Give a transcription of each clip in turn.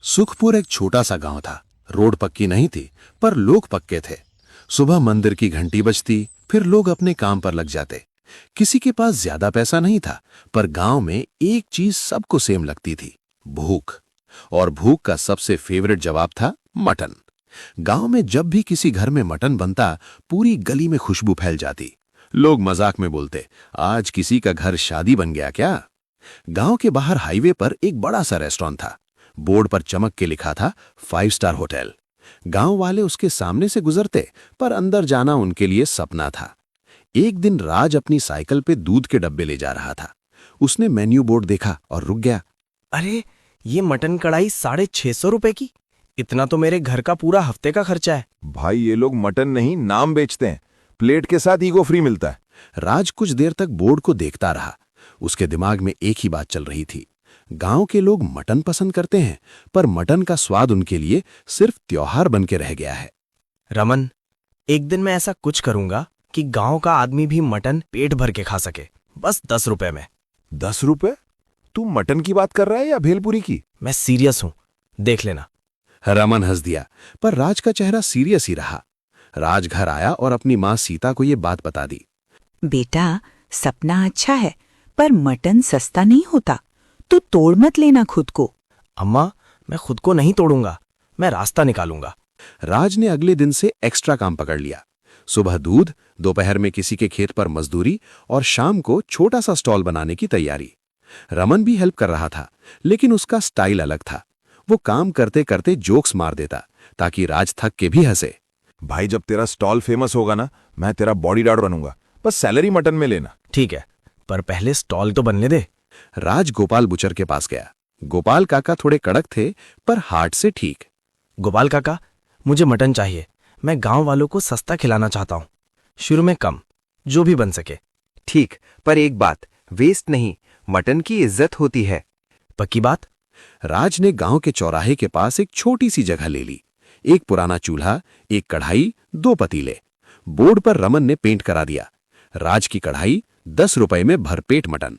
सुखपुर एक छोटा सा गांव था। रोड पक्की नहीं थी, पर लोग पक्के थे। सुबह मंदिर की घंटी बजती, फिर लोग अपने काम पर लग जाते। किसी के पास ज्यादा पैसा नहीं था, पर गांव में एक चीज सबको सेम लगती थी, भूख। और भूख का सबसे फेवरेट जवाब था मटन। गांव में जब भी किसी घर में मटन बनता, पूरी गली में खुशबू फैल जाती। लोग मजाक में बोलते, आज किसी का घर शादी बन गया क्या। गांव के बाहर हाईवे पर एक बड़ा सा रेस्टोरेंट था। बोर्ड पर चमक के लिखा था 5 स्टार होटल। गांव वाले उसके सामने से गुजरते, पर अंदर जाना उनके लिए सपना था। एक दिन राज अपनी साइकिल पे दूध के डब्बे ले जा रहा था। उसने मेन्यू बोर्ड देखा और रुक गया। अरे, ये मटन कढ़ाई 650 रुपए की। इतना तो मेरे घर का पूरा हफ्ते का खर्चा है। भाई ये लोग मटन नहीं नाम बेचते हैं। प्लेट के साथ ईगो फ्री मिलता है। राज कुछ देर तक बोर्ड को देखता रहा। उसके दिमाग में एक ही बात चल रही थी, गांव के लोग मटन पसंद करते हैं, पर मटन का स्वाद उनके लिए सिर्फ त्योहार बन के रह गया है। रमन, एक दिन मैं ऐसा कुछ करूंगा कि गांव का आदमी भी मटन पेट भर के खा सके, बस 10 रुपए में। 10 रुपए? तू मटन की बात कर रहा है या भेलपुरी की? मैं सीरियस हूं, देख लेना। रमन हंस दिया, पर राज का चेहरा सीरियस ही रहा। राज घर आया और अपनी मां सीता को ये बात बता दी। बेटा, सपना अच्छा है, पर मटन सस्ता नहीं होता। तू तोड़ मत लेना खुद को। अम्मा, मैं खुद को नहीं तोड़ूंगा, मैं रास्ता निकालूंगा। राज ने अगले दिन से एक्स्ट्रा काम पकड़ लिया। सुबह दूध, दोपहर में किसी के खेत पर मजदूरी और शाम को छोटा सा स्टॉल बनाने की तैयारी। रमन भी हेल्प कर रहा था, लेकिन उसका स्टाइल अलग था। वो काम करते करते जोक्स मार देता, ताकि राज थक के भी हंसे। भाई जब तेरा स्टॉल फेमस होगा ना, मैं तेरा बॉडीगार्ड बनूंगा। बस सैलरी मटन में लेना। ठीक है, पर पहले स्टॉल तो बनने दे। राज गोपाल बुचर के पास गया। गोपाल काका थोड़े कड़क थे, पर हार्ट से ठीक। गोपाल काका, मुझे मटन चाहिए। मैं गांव वालों को सस्ता खिलाना चाहता हूँ, शुरू में कम, जो भी बन सके। ठीक, पर एक बात, वेस्ट नहीं, मटन की इज्जत होती है। पक्की बात? राज ने गांव के चौराहे के पास एक छोटी सी जगह ले ली। एक पुराना चूल्हा, एक कढ़ाई, 2 पतीले। बोर्ड पर रमन ने पेंट करा दिया, राज की कढ़ाई 10 रुपए में भरपेट मटन।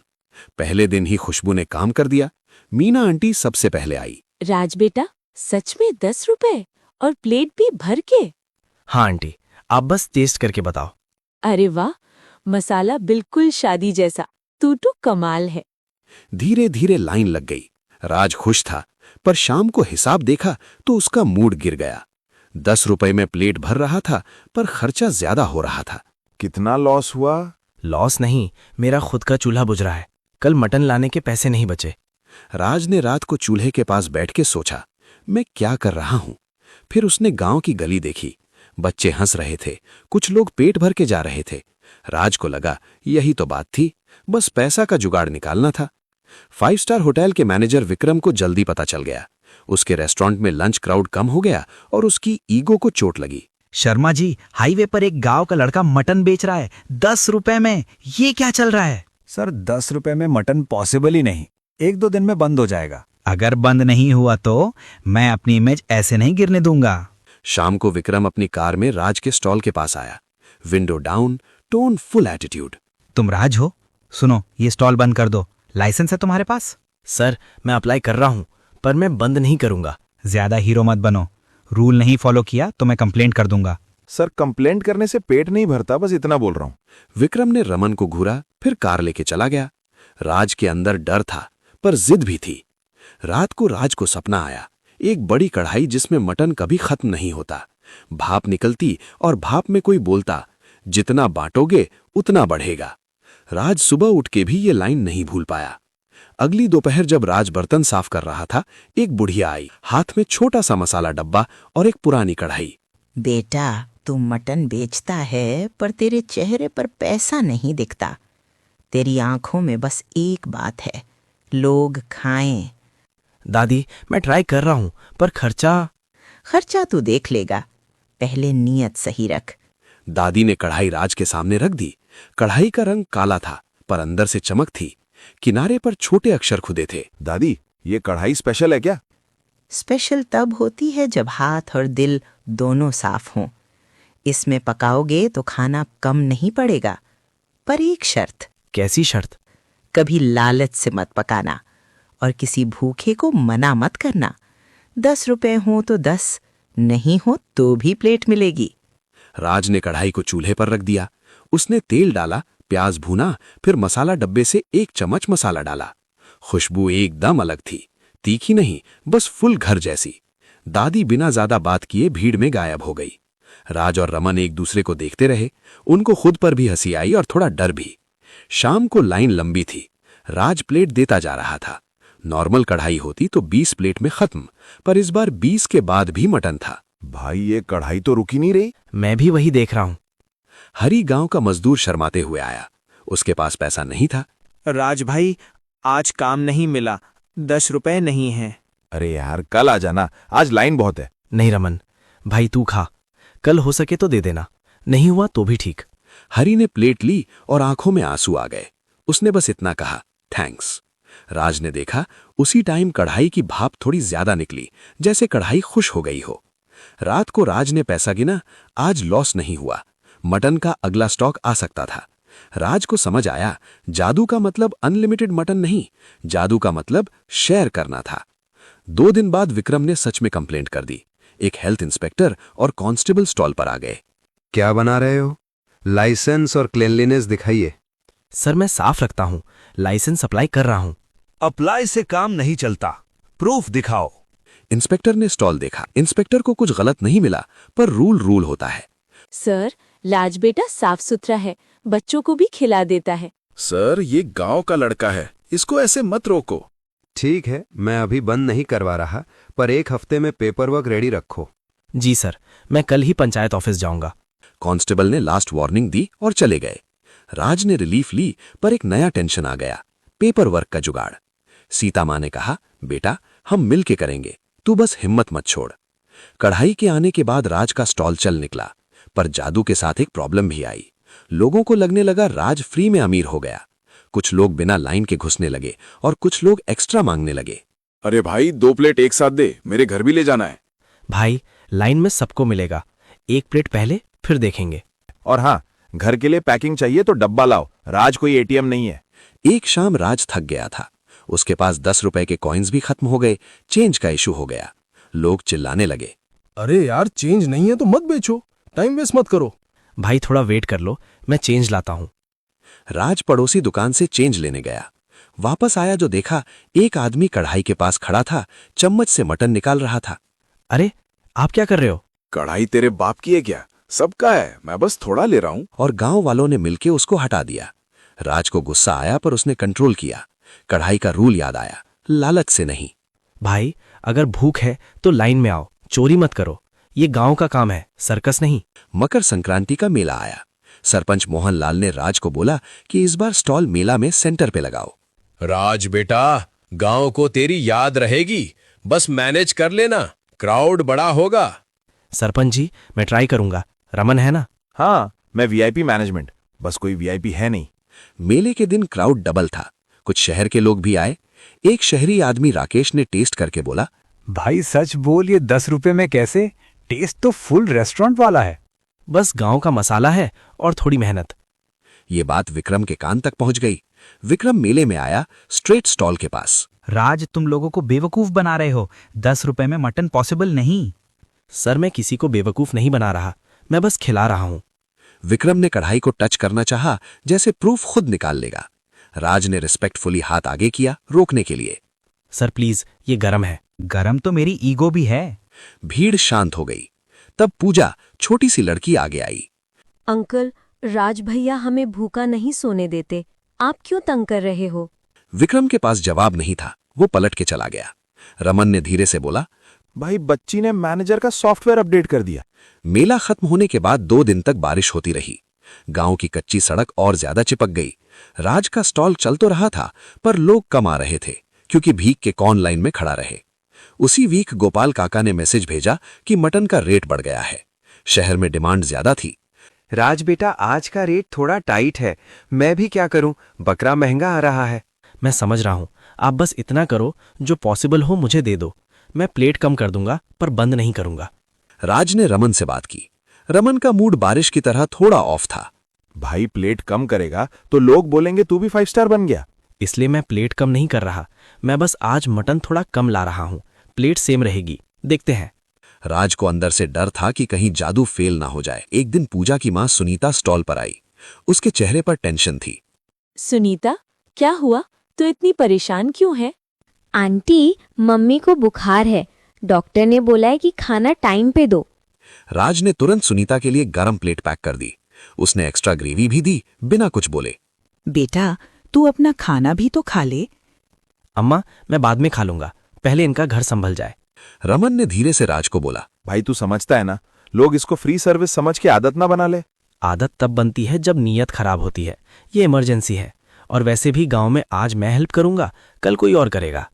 पहले दिन ही खुशबू ने काम कर दिया। मीना आंटी सबसे पहले आई। राज बेटा, सच में 10 रुपए और प्लेट भी भर के? हाँ आंटी, आप बस टेस्ट करके बताओ। अरे वाह, मसाला बिल्कुल शादी जैसा। तू तो कमाल है। धीरे धीरे लाइन लग गई। राज खुश था, पर शाम को हिसाब देखा तो उसका मूड गिर गया। 10 रुपए में प्लेट भर रहा था, पर खर्चा ज्यादा हो रहा था। कितना लॉस हुआ? लॉस नहीं, मेरा खुद का चूल्हा बुझ रहा है। कल मटन लाने के पैसे नहीं बचे। राज ने रात को चूल्हे के पास बैठ के सोचा, मैं क्या कर रहा हूं। फिर उसने गांव की गली देखी। बच्चे हंस रहे थे, कुछ लोग पेट भर के जा रहे थे। राज को लगा यही तो बात थी, बस पैसा का जुगाड़ निकालना था। 5 स्टार होटल के मैनेजर विक्रम को जल्दी पता चल गया। उसके रेस्टोरेंट में लंच क्राउड कम हो गया और उसकी ईगो को चोट लगी। शर्मा जी, हाईवे पर एक गांव का लड़का मटन बेच रहा है 10 रुपए में। ये क्या चल रहा है? सर, 10 रुपए में मटन पॉसिबल ही नहीं। 1-2 दिन में बंद हो जाएगा। अगर बंद नहीं हुआ तो मैं अपनी इमेज ऐसे नहीं गिरने दूंगा। शाम को विक्रम अपनी कार में राज के स्टॉल के पास आया। Window down, tone full attitude. तुम राज हो? सुनो, ये स्टॉल बंद कर दो। लाइसेंस है तुम्हारे पास? सर, मैं अप्लाई कर रहा हूं, पर मैं बंद नहीं करूंगा। ज्यादा हीरो मत बनो। रूल नहीं फॉलो किया तो मैं कंप्लेंट कर दूंगा। सर, कंप्लेंट करने से पेट नहीं भरता, बस इतना बोल रहा हूँ। विक्रम ने रमन को घूरा, फिर कार लेके चला गया। राज के अंदर डर था, पर जिद भी थी। रात को राज को सपना आया, एक बड़ी कढ़ाई जिसमें मटन कभी खत्म नहीं होता। भाप निकलती और भाप में कोई बोलता, जितना बांटोगे उतना बढ़ेगा। राज सुबह उठ के भी ये लाइन नहीं भूल पाया। अगली दोपहर जब राज बर्तन साफ कर रहा था, एक बुढ़िया आई, हाथ में छोटा सा मसाला डब्बा और एक पुरानी कढ़ाई। बेटा, तू मटन बेचता है, पर तेरे चेहरे पर पैसा नहीं दिखता। तेरी आंखों में बस एक बात है, लोग खाएं। दादी, मैं ट्राई कर रहा हूं, पर खर्चा तू देख लेगा, पहले नियत सही रख। दादी ने कढ़ाई राज के सामने रख दी। कढ़ाई का रंग काला था, पर अंदर से चमक थी। किनारे पर छोटे अक्षर खुदे थे। दादी, ये कढ़ाई स्पेशल है क्या? स्पेशल तब होती है जब हाथ और दिल दोनों साफ हों। इसमें पकाओगे तो खाना कम नहीं पड़ेगा, पर एक शर्त। कैसी शर्त? कभी लालच से मत पकाना और किसी भूखे को मना मत करना। 10 रुपए हो तो 10, नहीं हो तो भी प्लेट मिलेगी। राज ने कढ़ाई को चूल्हे पर रख दिया। उसने तेल डाला, प्याज भूना, फिर मसाला डब्बे से 1 चम्मच मसाला डाला। खुशबू एकदम अलग थी, तीखी नहीं, बस फुल घर जैसी। दादी बिना ज्यादा बात किए भीड़ में गायब हो गई। राज और रमन एक दूसरे को देखते रहे। उनको खुद पर भी हंसी आई और थोड़ा डर भी। शाम को लाइन लंबी थी। राज प्लेट देता जा रहा था। नॉर्मल कढ़ाई होती तो 20 प्लेट में खत्म, पर इस बार 20 के बाद भी मटन था। भाई ये कढ़ाई तो रुकी नहीं रही। मैं भी वही देख रहा हूं। हरी गांव का मजदूर शर्माते हुए आया। उसके पास पैसा नहीं था। राज भाई, आज काम नहीं मिला, 10 रुपए नहीं हैं। अरे यार कल आ जाना, आज लाइन बहुत है। नहीं रमन, भाई तू खा, कल हो सके तो दे देना, नहीं हुआ तो भी ठीक। हरी ने प्लेट ली और आंखों में आंसू आ गए। उसने बस इतना कहा, थैंक्स। राज ने देखा, उसी टाइम कढ़ाई की भाप थोड़ी ज्यादा निकली, जैसे कढ़ाई खुश हो गई हो। रात को राज ने पैसा गिना, आज लॉस नहीं हुआ। मटन का अगला स्टॉक आ सकता था। राज को समझ आया, जादू का मतलब अनलिमिटेड मटन नहीं, जादू का मतलब शेयर करना था। 2 दिन बाद विक्रम ने सच में कंप्लेंट कर दी। एक हेल्थ इंस्पेक्टर और कांस्टेबल स्टॉल पर आ गए। क्या बना रहे हो? लाइसेंस और क्लीनलीनेस दिखाइए। सर मैं साफ रखता हूं, लाइसेंस अप्लाई कर रहा हूं। अप्लाई से काम नहीं चलता, प्रूफ दिखाओ। इंस्पेक्टर ने स्टॉल देखा। इंस्पेक्टर को कुछ गलत नहीं मिला, पर रूल होता है। सर, लाज बेटा साफ सुथरा है, बच्चों को भी खिला देता है। सर ये गांव का लड़का है, इसको ऐसे मत रोको। ठीक है, मैं अभी बंद नहीं करवा रहा, पर 1 हफ्ते में पेपर वर्क रेडी रखो। जी सर, मैं कल ही पंचायत ऑफिस जाऊंगा। कांस्टेबल ने लास्ट वार्निंग दी और चले गए। राज ने रिलीफ ली, पर एक नया टेंशन आ गया, पेपर वर्क का जुगाड़। सीता माँ ने कहा, बेटा हम मिल के करेंगे, तू बस हिम्मत मत छोड़। कढ़ाई के आने के बाद राज का स्टॉल चल निकला, पर जादू के साथ एक प्रॉब्लम भी आई। लोगों को लगने लगा राज फ्री में अमीर हो गया। कुछ लोग बिना लाइन के घुसने लगे और कुछ लोग एक्स्ट्रा मांगने लगे। अरे भाई 2 प्लेट एक साथ दे, मेरे घर भी ले जाना है। भाई लाइन में सबको मिलेगा, 1 प्लेट पहले फिर देखेंगे। और हाँ, घर के लिए पैकिंग चाहिए तो डब्बा लाओ, राज कोई एटीएम नहीं है। एक शाम राज थक गया था। उसके पास 10 रुपए के कॉइन्स भी खत्म हो गए। चेंज का इशू हो गया। लोग चिल्लाने लगे, अरे यार चेंज नहीं है तो मत बेचो, टाइम वेस्ट मत करो। भाई थोड़ा वेट कर लो, मैं चेंज लाता हूं। राज पड़ोसी दुकान से चेंज लेने गया। वापस आया जो देखा, एक आदमी कढ़ाई के पास खड़ा था, चम्मच से मटन निकाल रहा था। अरे आप क्या कर रहे हो? कढ़ाई तेरे बाप की है क्या? सबका है, मैं बस थोड़ा ले रहा हूं। और गांव वालों ने मिलके उसको हटा दिया। राज को गुस्सा आया, पर उसने कंट्रोल किया। कढ़ाई का रूल याद आया, लालच से नहीं। भाई अगर भूख है तो लाइन में आओ, चोरी मत करो, ये गांव का काम है, सर्कस नहीं। मकर संक्रांति का मेला आया। सरपंच मोहनलाल ने राज को बोला कि इस बार स्टॉल मेला में सेंटर पे लगाओ। राज बेटा, गांव को तेरी याद रहेगी, बस मैनेज कर लेना, क्राउड बड़ा होगा। सरपंच जी मैं ट्राई करूंगा, रमन है ना? हाँ, मैं वीआईपी मैनेजमेंट, बस कोई वीआईपी है नहीं। मेले के दिन क्राउड डबल था। कुछ शहर के लोग भी आए। एक शहरी आदमी राकेश ने टेस्ट करके बोला, भाई सच बोल, ये 10 रुपए में कैसे? टेस्ट तो फुल रेस्टोरेंट वाला है। बस गांव का मसाला है और थोड़ी मेहनत। ये बात विक्रम के कान तक पहुंच गई। विक्रम मेले में आया, स्ट्रेट स्टॉल के पास। राज तुम लोगों को बेवकूफ बना रहे हो, 10 रुपए में मटन पॉसिबल नहीं। सर मैं किसी को बेवकूफ नहीं बना रहा, मैं बस खिला रहा हूं। विक्रम ने कढ़ाई को टच करना चाहा, जैसे प्रूफ खुद निकाल लेगा। राज ने रिस्पेक्टफुली हाथ आगे किया, रोकने के लिए। सर प्लीज, ये गरम है। गरम तो मेरी ईगो भी है। भीड़ शांत हो गई। तब पूजा, छोटी सी लड़की, आगे आई। अंकल, राज भैया हमें भूखा नहीं सोने देते, आप क्यों तंग कर रहे हो? विक्रम के पास जवाब नहीं था, वो पलट के चला गया। रमन ने धीरे से बोला, भाई बच्ची ने मैनेजर का सॉफ्टवेयर अपडेट कर दिया। मेला खत्म होने के बाद 2 दिन तक बारिश होती रही। गांव की कच्ची सड़क और ज्यादा चिपक गई। राज का स्टॉल चल तो रहा था, पर लोग कम आ रहे थे, क्योंकि भीख के कौन लाइन में खड़ा रहे। उसी वीक गोपाल काका ने मैसेज भेजा कि मटन का रेट बढ़ गया है। शहर में डिमांड ज्यादा थी। राज बेटा, आज का रेट थोड़ा टाइट है, मैं भी क्या करूं, बकरा महंगा आ रहा है। मैं समझ रहा हूं, आप बस इतना करो, जो पॉसिबल हो मुझे दे दो, मैं प्लेट कम कर दूंगा, पर बंद नहीं करूंगा। राज ने रमन से बात की। रमन का मूड बारिश की तरह थोड़ा ऑफ था। भाई प्लेट कम करेगा तो लोग बोलेंगे तू भी 5 स्टार बन गया। इसलिए मैं प्लेट कम नहीं कर रहा, मैं बस आज मटन थोड़ा कम ला रहा हूं, प्लेट सेम रहेगी। देखते हैं। राज को अंदर से डर था कि कहीं जादू फेल ना हो जाए। एक दिन पूजा की मां सुनीता स्टॉल पर आई। उसके चेहरे पर टेंशन थी। सुनीता, क्या हुआ? तू इतनी परेशान क्यों है? आंटी, मम्मी को बुखार है। डॉक्टर ने बोला है कि खाना टाइम पे दो। राज ने तुरंत सुनीता के लिए गरम प्लेट पैक कर दी। उसने एक्स्ट्रा ग्रेवी भी दी, बिना कुछ बोले। बेटा, तू अपना खाना भी तो खा ले। अम्मा, मैं बाद में खा लूंगा, पहले इनका घर संभल जाए। रमन ने धीरे से राज को बोला, भाई तू समझता है ना, लोग इसको फ्री सर्विस समझ के आदत ना बना ले। आदत तब बनती है जब नीयत खराब होती है। ये इमरजेंसी है, और वैसे भी गांव में आज मैं हेल्प करूंगा, कल कोई और करेगा।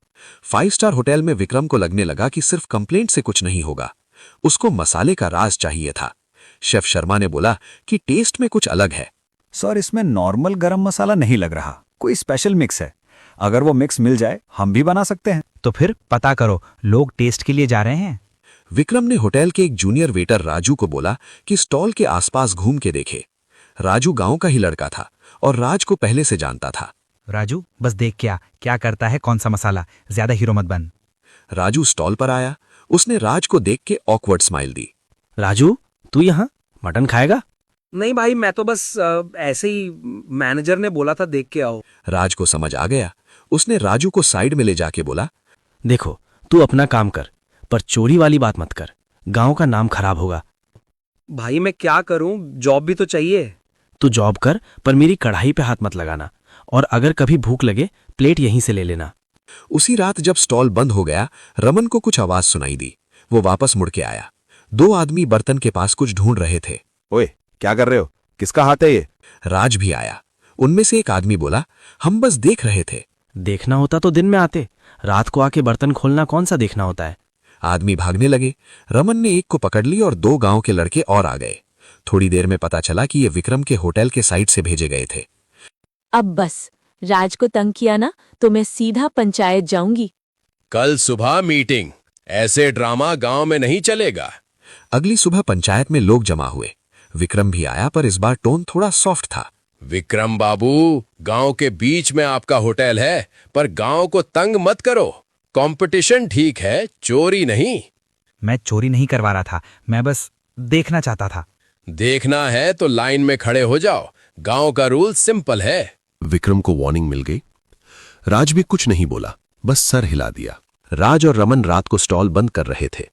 5 स्टार होटल में विक्रम को लगने लगा कि सिर्फ कंप्लेंट से कुछ नहीं होगा। उसको मसाले का राज चाहिए था। शेफ शर्मा ने बोला कि टेस्ट में कुछ अलग है। सर, इसमें नॉर्मल गरम मसाला नहीं लग रहा, कोई स्पेशल मिक्स है। अगर वो मिक्स मिल जाए हम भी बना सकते हैं। तो फिर पता करो, लोग टेस्ट के लिए जा रहे हैं। विक्रम ने होटल के एक जूनियर वेटर राजू को बोला कि स्टॉल के आसपास घूम के देखे। राजू गांव का ही लड़का था और राज को पहले से जानता था। राजू, बस देख क्या करता है, कौन सा मसाला, ज्यादा हीरो मत बन। राजू स्टॉल पर आया। उसने राज को देख के ऑकवर्ड स्माइल दी। राजू, तू यहाँ मटन खाएगा? नहीं भाई, मैं तो बस ऐसे ही, मैनेजर ने बोला था देख के आओ। राज को समझ आ गया। उसने राजू को साइड में ले जाके बोला, देखो, तू अपना काम कर, पर चोरी वाली बात मत कर, गांव का नाम खराब होगा। भाई मैं क्या करूं, जॉब भी तो चाहिए। तू जॉब कर, पर मेरी कढ़ाई पे हाथ मत लगाना, और अगर कभी भूख लगे प्लेट यहीं से ले लेना। उसी रात जब स्टॉल बंद हो गया, रमन को कुछ आवाज सुनाई दी। वो वापस मुड़ के आया। 2 आदमी बर्तन के पास कुछ ढूंढ रहे थे। ओए, क्या कर रहे हो? किसका हाथ है ये? राज भी आया। उनमें से एक आदमी बोला, हम बस देख रहे थे। देखना होता तो दिन में आते, रात को आके बर्तन खोलना कौन सा देखना होता है। आदमी भागने लगे। रमन ने एक को पकड़ ली और 2 गांव के लड़के और आ गए। थोड़ी देर में पता चला कि ये विक्रम के होटल के साइड से भेजे गए थे। अब बस, राज को तंग किया ना तो मैं सीधा पंचायत जाऊंगी। कल सुबह मीटिंग। ऐसे ड्रामा गांव में नहीं चलेगा। अगली सुबह पंचायत में लोग जमा हुए। विक्रम भी आया, पर इस बार टोन थोड़ा सॉफ्ट था। विक्रम बाबू, गांव के बीच में आपका होटल है, पर गांव को तंग मत करो। कंपटीशन ठीक है, चोरी नहीं। मैं चोरी नहीं करवा रहा था, मैं बस देखना चाहता था। देखना है तो लाइन में खड़े हो जाओ। गांव का रूल सिंपल है। विक्रम को वार्निंग मिल गई। राज भी कुछ नहीं बोला, बस सर हिला दिया। राज और रमन रात को स्टॉल बंद कर रहे थे।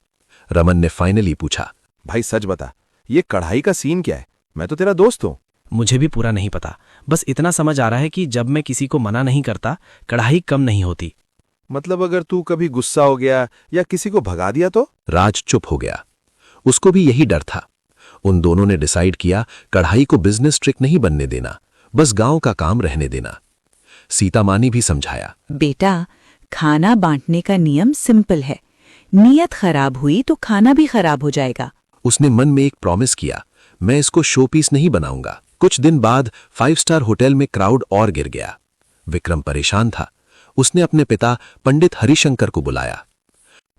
रमन ने फाइनली पूछा, भाई सच बता, ये कढ़ाई का सीन क्या है? मैं तो तेरा दोस्त हूं। मुझे भी पूरा नहीं पता, बस इतना समझ आ रहा है कि जब मैं किसी को मना नहीं करता, कढ़ाई कम नहीं होती। मतलब अगर तू कभी गुस्सा हो गया या किसी को भगा दिया तो? राज चुप हो गया। उसको भी यही डर था। उन दोनों ने डिसाइड किया, कढ़ाई को बिजनेस ट्रिक नहीं बनने देना, बस गांव का काम रहने देना। सीता माँ ने भी समझाया, बेटा, खाना बांटने का नियम सिंपल है। नीयत खराब हुई तो खाना भी खराब हो जाएगा। उसने मन में एक प्रॉमिस किया, मैं इसको शो पीस नहीं बनाऊंगा। कुछ दिन बाद 5 स्टार होटल में क्राउड और गिर गया। विक्रम परेशान था। उसने अपने पिता पंडित हरिशंकर को बुलाया।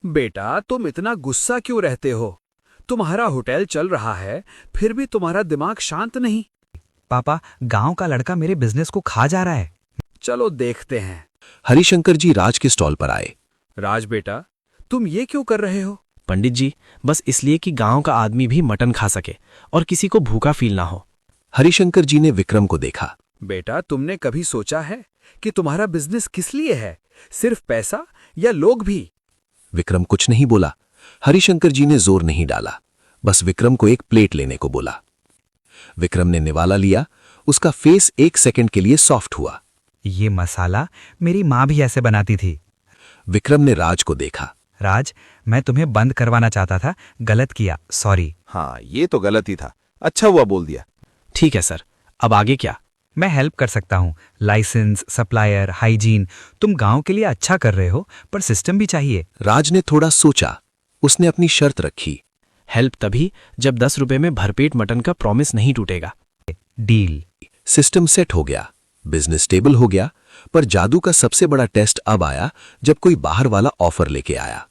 बेटा, तुम इतना गुस्सा क्यों रहते हो? तुम्हारा होटल चल रहा है, फिर भी तुम्हारा दिमाग शांत नहीं। पापा, गांव का लड़का मेरे बिजनेस को खा जा रहा है। चलो देखते हैं। हरिशंकर जी राज के स्टॉल पर आए। राज बेटा, तुम ये क्यों कर रहे हो? पंडित जी, बस इसलिए कि गांव का आदमी भी मटन खा सके और किसी को भूखा फील ना हो। हरिशंकर जी ने विक्रम को देखा। बेटा, तुमने कभी सोचा है कि तुम्हारा बिजनेस किस लिए है? सिर्फ पैसा या लोग भी? विक्रम कुछ नहीं बोला। हरिशंकर जी ने जोर नहीं डाला, बस विक्रम को एक प्लेट लेने को बोला। विक्रम ने निवाला लिया। उसका फेस 1 सेकंड के लिए सॉफ्ट हुआ। ये मसाला मेरी माँ भी ऐसे बनाती थी। विक्रम ने राज को देखा। राज, मैं तुम्हें बंद करवाना चाहता था, गलत किया, सॉरी। हाँ, ये तो गलत ही था। अच्छा हुआ बोल दिया। ठीक है सर, अब आगे क्या? मैं हेल्प कर सकता हूँ। Licence, supplier, hygiene. तुम गांव के लिए अच्छा कर रहे हो, पर सिस्टम भी चाहिए। राज ने थोड़ा सोचा। उसने अपनी शर्त रखी। हेल्प तभी जब 10 रुपए में भरपेट मटन का प्रॉमिस नहीं टूटेगा। डील। सिस्टम सेट हो गया, बिजनेस स्टेबल हो गया। पर जादू का सबसे बड़ा टेस्ट अब आया जब कोई बाहर वाला ऑफर लेके आया।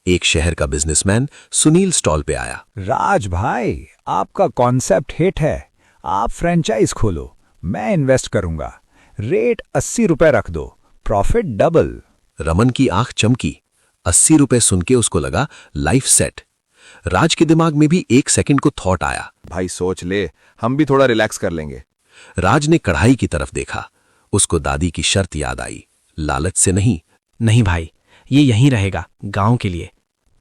एक शहर का बिजनेसमैन सुनील स्टॉल पे आया। राज भाई, आपका कॉन्सेप्ट हिट है। आप फ्रेंचाइज खोलो, मैं इन्वेस्ट करूंगा। रेट 80 रुपए रख दो, प्रॉफिट डबल। रमन की आंख चमकी। ₹80 सुन के उसको लगा लाइफ सेट। राज के दिमाग में भी 1 सेकंड को थॉट आया। भाई सोच ले, हम भी थोड़ा रिलैक्स कर लेंगे। राज ने कढ़ाई की तरफ देखा। उसको दादी की शर्त याद आई, लालच से नहीं। नहीं भाई, ये यहीं रहेगा, गांव के लिए।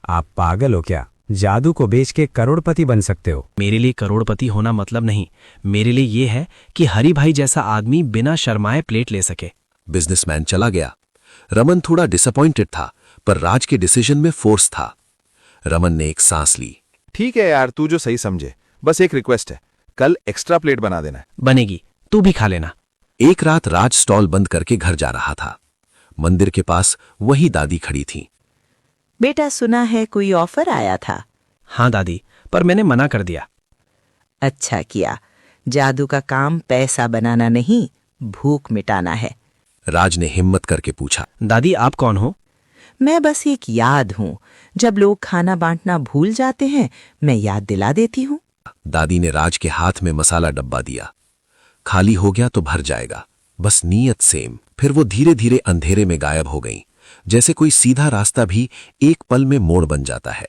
आप पागल हो क्या? जादू को बेच के करोड़पति बन सकते हो। मेरे लिए करोड़पति होना मतलब नहीं, मेरे लिए ये है कि हरी भाई जैसा आदमी बिना शर्माए प्लेट ले सके। बिजनेसमैन चला गया। रमन थोड़ा डिसअपॉइंटेड था, पर राज के डिसीजन में फोर्स था। रमन ने एक सांस ली। ठीक है यार, तू जो सही समझे। बस एक रिक्वेस्ट है, कल एक्स्ट्रा प्लेट बना देना। बनेगी, तू भी खा लेना। एक रात राज स्टॉल बंद करके घर जा रहा था। मंदिर के पास वही दादी खड़ी थी। बेटा, सुना है कोई ऑफर आया था? हाँ दादी, पर मैंने मना कर दिया। अच्छा किया। जादू का काम पैसा बनाना नहीं, भूख मिटाना है। राज ने हिम्मत करके पूछा, दादी आप कौन हो? मैं बस एक याद हूं। जब लोग खाना बांटना भूल जाते हैं, मैं याद दिला देती हूँ। दादी ने राज के हाथ में मसाला डब्बा दिया। खाली हो गया तो भर जाएगा, बस नीयत सेम। फिर वो धीरे धीरे अंधेरे में गायब हो गई, जैसे कोई सीधा रास्ता भी एक पल में मोड़ बन जाता है।